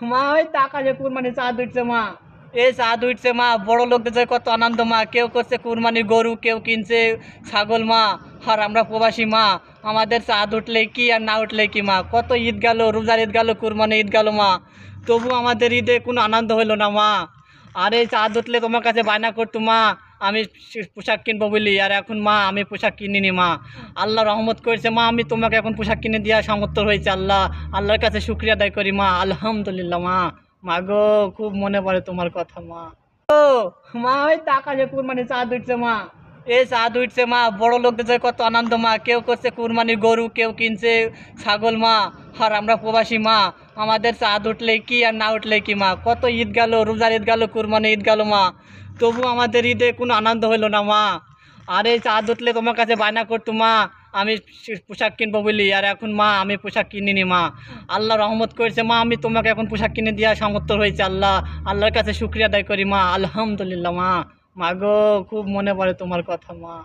মা ওই টাকা যে কুরবানি চাঁদ উঠছে মা, এই চাঁদ উঠছে মা, বড় লোকদের যে কত আনন্দ মা, কেউ করছে কুরবানি গরু, কেউ কিনছে ছাগল মা। আর আমরা প্রবাসী মা, আমাদের চাঁদ উঠলে কি আর না উঠলে কি মা, কত ঈদ গেল, রোজার ঈদ গেল, কুরবানি ঈদ গেল মা, তবু আমাদের ঈদে কোনো আনন্দ হইলো না মা। আর এই চাঁদ উঠলে তোমার কাছে বায়না করতো মা, আমি পোশাক কিনবো বলি, আর এখন মা আমি পোশাক কিনিনি মা। আল্লাহ রহমত করেছে মা, আমি তোমাকে এখন পোশাক কিনে দেওয়ার সামর্থ্য হয়েছে। আল্লাহর কাছে শুক্রিয়া আদায় করি মা, আলহামদুলিল্লাহ মা। মা গো, খুব মনে পড়ে তোমার কথা মা। ও মা ওই টাকা যে কুরবানি চাঁদ উঠছে মা, এই চাঁদ উঠছে মা, বড় লোকদের যে কত আনন্দ মা, কেউ করছে কুরবানি গরু, কেউ কিনছে ছাগল মা। আর আমরা প্রবাসী মা, আমাদের চাঁদ উঠলে কি আর না উঠলে কি মা, কত ঈদ গেল, রোজার ঈদ গেল, কুরবানি ঈদ গেল মা, তবু আমাদের ঈদে কোনো আনন্দ হইলো না মা। আর এই চাঁদ উঠলে তোমার কাছে বায়না করতো মা, আমি পোশাক কিনবো বলি, আর এখন মা আমি পোশাক কিনিনি মা। আল্লাহ রহমত করেছে মা, আমি তোমাকে এখন পোশাক কিনে দেওয়ার সামর্থ্য হয়েছে। আল্লাহর কাছে শুক্রিয়া আদায় করি মা, আলহামদুলিল্লাহ মা। মা গো, খুব মনে পড়ে তোমার কথা মা।